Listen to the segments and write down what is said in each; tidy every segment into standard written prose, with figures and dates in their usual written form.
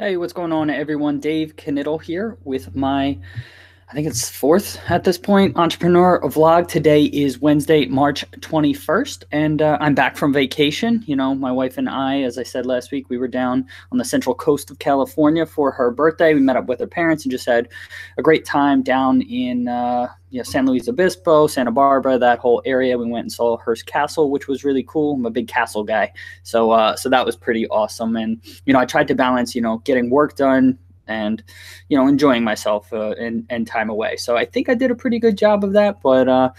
Hey, what's going on, everyone? Dave Knittel here with I think it's fourth at this point, entrepreneur vlog. Today is Wednesday, March 21st, and I'm back from vacation. You know, my wife and I, as I said last week, we were down on the central coast of California for her birthday. We met up with her parents and just had a great time down in San Luis Obispo, Santa Barbara, that whole area. We went and saw Hearst Castle, which was really cool. I'm a big castle guy, so that was pretty awesome. And I tried to balance, getting work done and enjoying myself and time away. So I think I did a pretty good job of that. But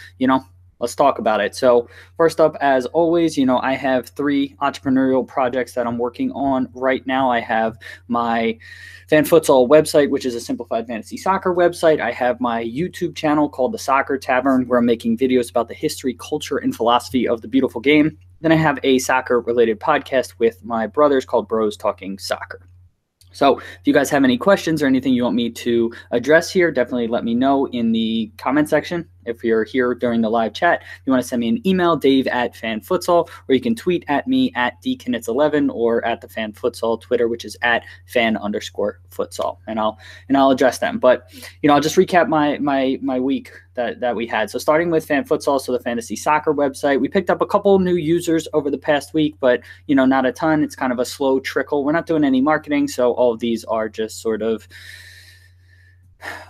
let's talk about it. So first up, as always, I have three entrepreneurial projects that I'm working on right now. I have my Fan Futsal website, which is a simplified fantasy soccer website. I have my YouTube channel called The Soccer Tavern, where I'm making videos about the history, culture, and philosophy of the beautiful game. Then I have a soccer-related podcast with my brothers called Bros Talking Soccer. So if you guys have any questions or anything you want me to address here, definitely let me know in the comment section. If you're here during the live chat, you want to send me an email, dave@fanfutsal, or you can tweet at me at dknits11 or at the Fan Futsal Twitter, which is at fan_futsal, and I'll address them. But I'll just recap my week that we had. So starting with Fan Futsal, so the fantasy soccer website, we picked up a couple new users over the past week, but not a ton. It's kind of a slow trickle. We're not doing any marketing, so all of these are just sort of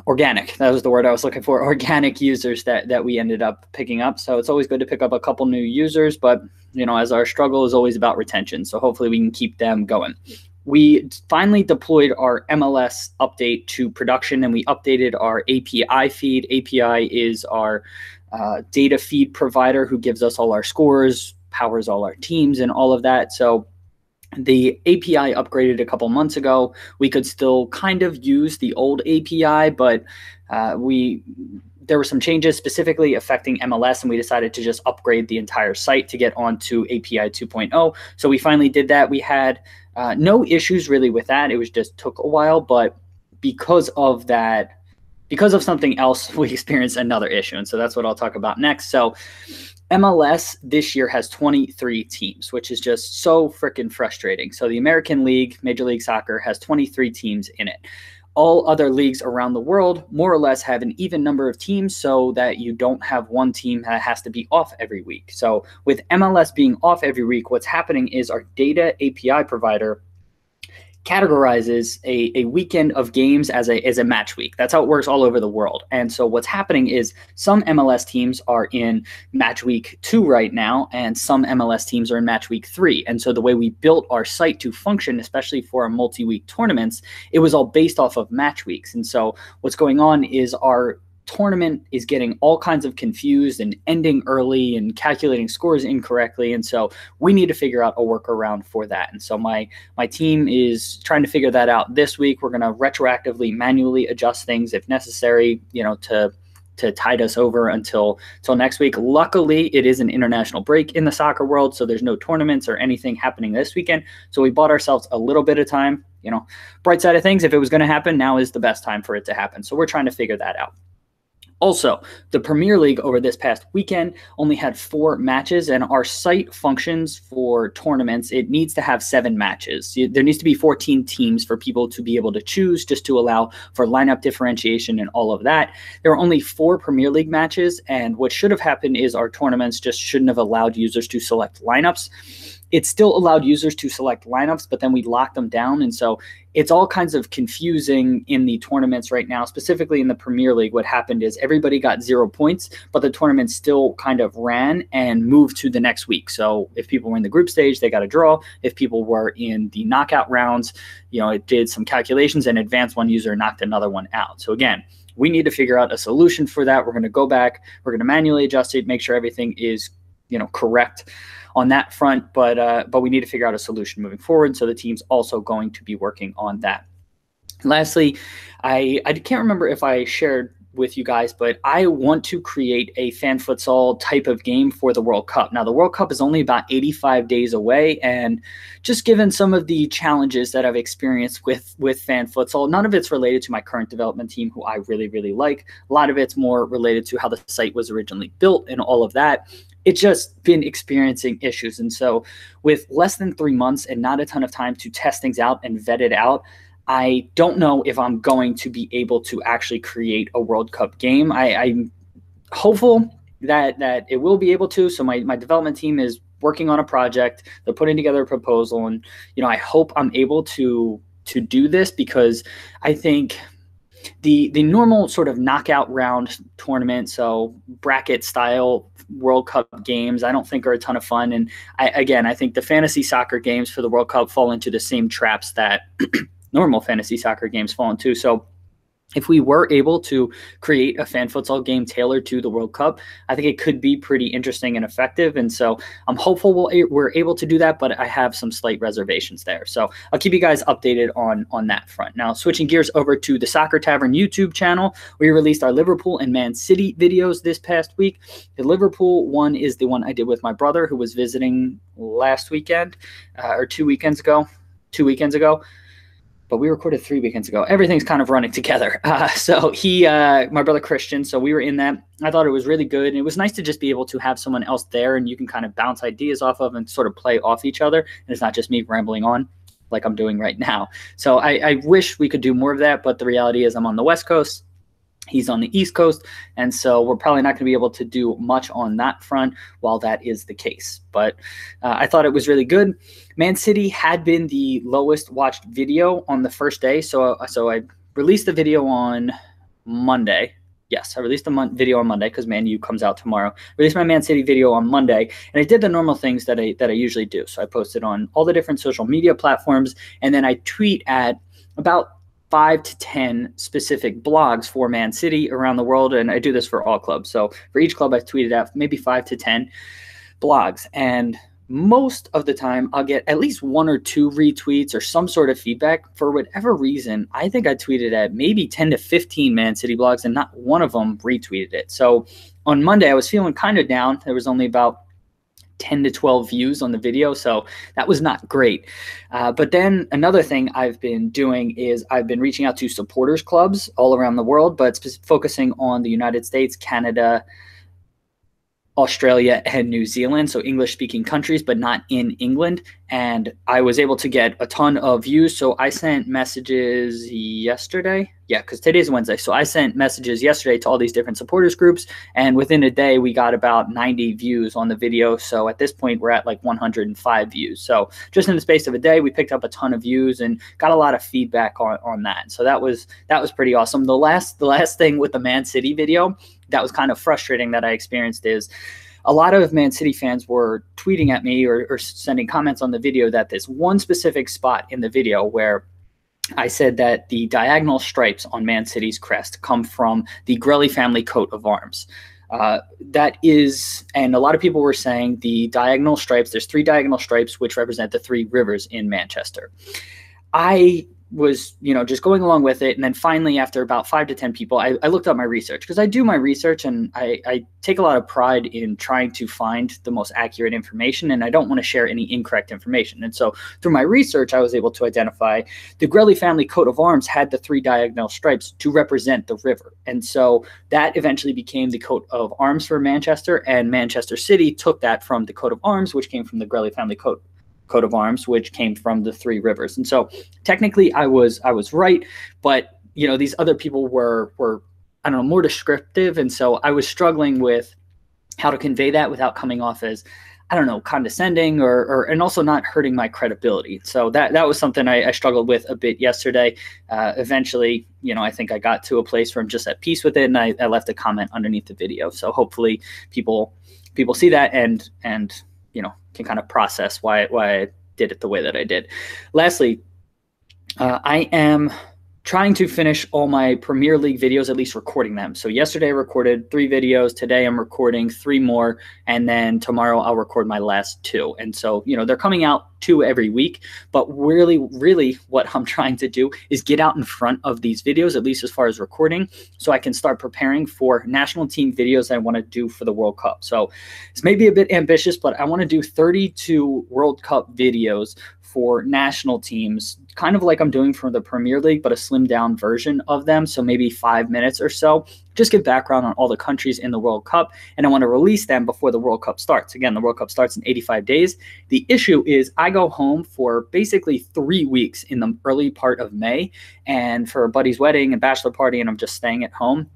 organic. That was the word I was looking for. Organic users that we ended up picking up. So it's always good to pick up a couple new users, but as our struggle is always about retention. So hopefully we can keep them going. We finally deployed our MLS update to production, and we updated our API feed. API is our data feed provider who gives us all our scores, powers all our teams, and all of that. So the API upgraded a couple months ago. We could still kind of use the old API, but there were some changes specifically affecting MLS, and we decided to just upgrade the entire site to get onto API 2.0. So we finally did that. We had no issues really with that. It was just took a while, but because of something else, we experienced another issue. And so that's what I'll talk about next. So MLS this year has 23 teams, which is just so freaking frustrating. So the American League, Major League Soccer, has 23 teams in it. All other leagues around the world more or less have an even number of teams, so that you don't have one team that has to be off every week. So with MLS being off every week, what's happening is our data API provider categorizes a weekend of games as a match week. That's how it works all over the world. And so what's happening is some MLS teams are in match week 2 right now, and some MLS teams are in match week 3. And so the way we built our site to function, especially for our multi-week tournaments, it was all based off of match weeks. And so what's going on is our tournament is getting all kinds of confused and ending early and calculating scores incorrectly. And so we need to figure out a workaround for that. And so my team is trying to figure that out this week. We're going to retroactively manually adjust things if necessary, to tide us over until next week. Luckily, it is an international break in the soccer world, so there's no tournaments or anything happening this weekend. So we bought ourselves a little bit of time. Bright side of things, if it was going to happen, now is the best time for it to happen. So we're trying to figure that out. Also, the Premier League over this past weekend only had 4 matches, and our site functions for tournaments. It needs to have 7 matches. There needs to be 14 teams for people to be able to choose, just to allow for lineup differentiation and all of that. There are only 4 Premier League matches, and what should have happened is our tournaments just shouldn't have allowed users to select lineups. It still allowed users to select lineups, but then we locked them down. And so it's all kinds of confusing in the tournaments right now. Specifically in the Premier League, what happened is everybody got 0 points, but the tournament still kind of ran and moved to the next week. So if people were in the group stage, they got a draw. If people were in the knockout rounds, it did some calculations and advanced one user, knocked another one out. So again, we need to figure out a solution for that. We're going to go back. We're going to manually adjust it, make sure everything is correct on that front, but we need to figure out a solution moving forward. So the team's also going to be working on that. Lastly, I can't remember if I shared with you guys, but I want to create a fan futsal type of game for the World Cup. Now, the World Cup is only about 85 days away, and just given some of the challenges that I've experienced with fan futsal, none of it's related to my current development team, who I really, really like. A lot of it's more related to how the site was originally built and all of that. It's just been experiencing issues. And so with less than 3 months and not a ton of time to test things out and vet it out, I don't know if I'm going to be able to actually create a World Cup game. I'm hopeful that it will be able to. So my development team is working on a project. They're putting together a proposal, and I hope I'm able to do this, because I think the normal sort of knockout round tournament, so bracket style World Cup games, I don't think are a ton of fun. And I think the fantasy soccer games for the World Cup fall into the same traps that normal fantasy soccer games fall into. So if we were able to create a fan futsal game tailored to the World Cup, I think it could be pretty interesting and effective. And so I'm hopeful we're able to do that, but I have some slight reservations there. So I'll keep you guys updated on that front. Now, switching gears over to the Soccer Tavern YouTube channel, we released our Liverpool and Man City videos this past week. The Liverpool one is the one I did with my brother, who was visiting last weekend, or 2 weekends ago. But we recorded 3 weekends ago. Everything's kind of running together. So my brother Christian, so we were in that. I thought it was really good. And it was nice to just be able to have someone else there, and you can kind of bounce ideas off of and sort of play off each other. And it's not just me rambling on like I'm doing right now. So I wish we could do more of that, but the reality is I'm on the West Coast. He's on the East Coast, and so we're probably not going to be able to do much on that front while that is the case. But I thought it was really good. Man City had been the lowest watched video on the first day, so I released the video on Monday. Yes, I released the video on Monday because Man U comes out tomorrow. Released my Man City video on Monday, and I did the normal things that I usually do. So I posted on all the different social media platforms, and then I tweet at about 5 to 10 specific blogs for Man City around the world, and I do this for all clubs. So for each club, I tweeted out maybe 5 to 10 blogs, and most of the time I'll get at least 1 or 2 retweets or some sort of feedback. For whatever reason, I think I tweeted at maybe 10 to 15 Man City blogs, and not one of them retweeted it. So on Monday, I was feeling kind of down. There was only about 10 to 12 views on the video, so that was not great. But then another thing I've been doing is I've been reaching out to supporters clubs all around the world, but focusing on the United States, Canada, Australia, and New Zealand, so English-speaking countries, but not in England. And I was able to get a ton of views. So I sent messages yesterday. Yeah, because today's Wednesday. So I sent messages yesterday to all these different supporters groups, and within a day, we got about 90 views on the video. So at this point, we're at like 105 views. So just in the space of a day, we picked up a ton of views and got a lot of feedback on that. So that was pretty awesome. The last thing with the Man City video that was kind of frustrating that I experienced is a lot of Man City fans were tweeting at me or sending comments on the video that this one specific spot in the video where I said that the diagonal stripes on Man City's crest come from the Grelly family coat of arms. That is, and a lot of people were saying the diagonal stripes, there's 3 diagonal stripes which represent the 3 rivers in Manchester. I was, just going along with it. And then finally, after about 5 to 10 people, I looked up my research, because I do my research and I take a lot of pride in trying to find the most accurate information, and I don't want to share any incorrect information. And so through my research, I was able to identify the Grelly family coat of arms had the 3 diagonal stripes to represent the river. And so that eventually became the coat of arms for Manchester, and Manchester City took that from the coat of arms, which came from the Grelly family coat of arms, which came from the 3 rivers. And so technically I was right, but these other people were I don't know, more descriptive, and so I was struggling with how to convey that without coming off as, I don't know, condescending or and also not hurting my credibility. So that was something I struggled with a bit yesterday. Eventually, I think I got to a place where I'm just at peace with it, and I left a comment underneath the video. So hopefully people see that and can kind of process why I did it the way that I did. Lastly, I am trying to finish all my Premier League videos, at least recording them. So yesterday I recorded 3 videos. Today I'm recording 3 more. And then tomorrow I'll record my last 2. And so, they're coming out 2 every week. But really, really what I'm trying to do is get out in front of these videos, at least as far as recording, so I can start preparing for national team videos I want to do for the World Cup. So it's maybe a bit ambitious, but I want to do 32 World Cup videos for national teams, kind of like I'm doing for the Premier League, but a slimmed down version of them. So maybe 5 minutes or so, just give background on all the countries in the World Cup. And I want to release them before the World Cup starts. Again, the World Cup starts in 85 days. The issue is I go home for basically 3 weeks in the early part of May, and for a buddy's wedding and bachelor party, and I'm just staying at home.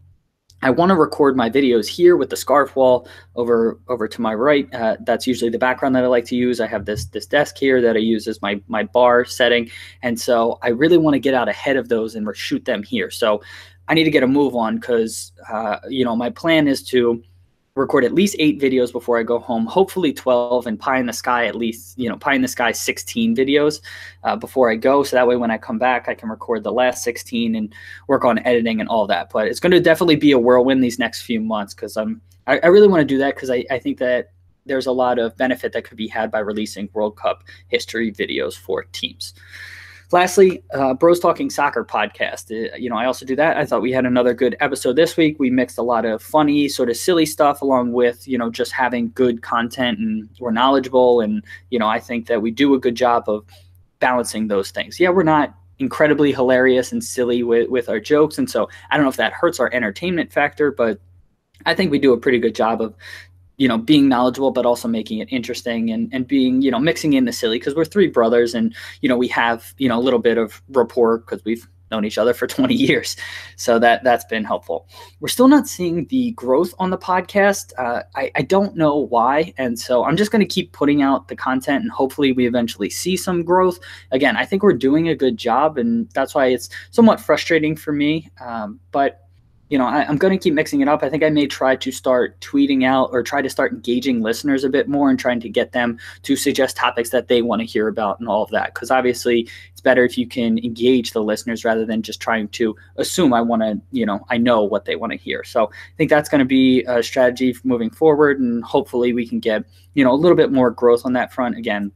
I want to record my videos here with the scarf wall over to my right. That's usually the background that I like to use. I have this desk here that I use as my bar setting. And so I really want to get out ahead of those and shoot them here. So I need to get a move on because, my plan is to record at least 8 videos before I go home, hopefully 12, and pie in the sky at least, pie in the sky 16 videos before I go. So that way when I come back, I can record the last 16 and work on editing and all that. But it's going to definitely be a whirlwind these next few months because I really want to do that because I think that there's a lot of benefit that could be had by releasing World Cup history videos for teams. Lastly, Bros Talking Soccer podcast. I also do that. I thought we had another good episode this week. We mixed a lot of funny, sort of silly stuff along with, just having good content, and we're knowledgeable. And, I think that we do a good job of balancing those things. Yeah, we're not incredibly hilarious and silly with our jokes. And so I don't know if that hurts our entertainment factor, but I think we do a pretty good job of being knowledgeable, but also making it interesting and being, mixing in the silly because we're 3 brothers and, we have, a little bit of rapport because we've known each other for 20 years. So that's been helpful. We're still not seeing the growth on the podcast. I don't know why. And so I'm just going to keep putting out the content and hopefully we eventually see some growth. Again, I think we're doing a good job and that's why it's somewhat frustrating for me. But I'm going to keep mixing it up. I think I may try to start tweeting out or try to start engaging listeners a bit more and trying to get them to suggest topics that they want to hear about and all of that. Because obviously it's better if you can engage the listeners rather than just trying to assume I know what they want to hear. So I think that's going to be a strategy for moving forward. And hopefully we can get, a little bit more growth on that front. Again,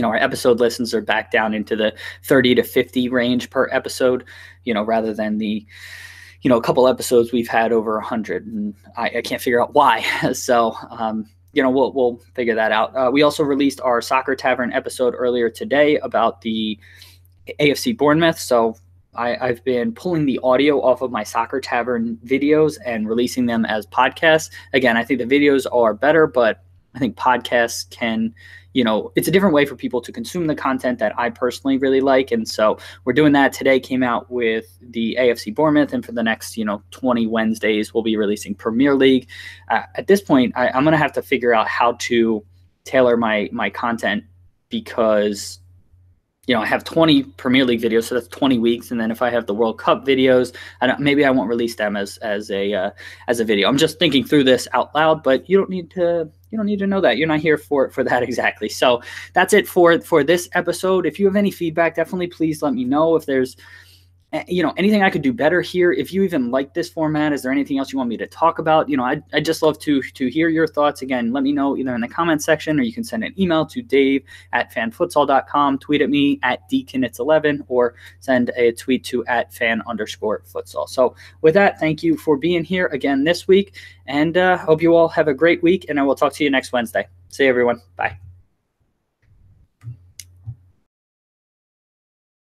our episode listens are back down into the 30 to 50 range per episode, rather than the a couple episodes we've had over 100, and I can't figure out why. So, we'll figure that out. We also released our Soccer Tavern episode earlier today about the AFC Bournemouth. So I've been pulling the audio off of my Soccer Tavern videos and releasing them as podcasts. Again, I think the videos are better, but I think podcasts can, it's a different way for people to consume the content that I personally really like. And so we're doing that today, came out with the AFC Bournemouth. And for the next, 20 Wednesdays, we'll be releasing Premier League. At this point, I'm going to have to figure out how to tailor my content because I have 20 Premier League videos, so that's 20 weeks. And then if I have the World Cup videos, maybe I won't release them as a video. I'm just thinking through this out loud, but you don't need to know that. You're not here for that exactly. So that's it for this episode. If you have any feedback, definitely please let me know. If there's anything I could do better here. If you even like this format, is there anything else you want me to talk about? I'd just love to hear your thoughts. Again, let me know either in the comments section or you can send an email to dave@fanfutsal.com, tweet at me @deaconitz11, or send a tweet to @fan_futsal. So with that, thank you for being here again this week, and hope you all have a great week, and I will talk to you next Wednesday. See you, everyone. Bye.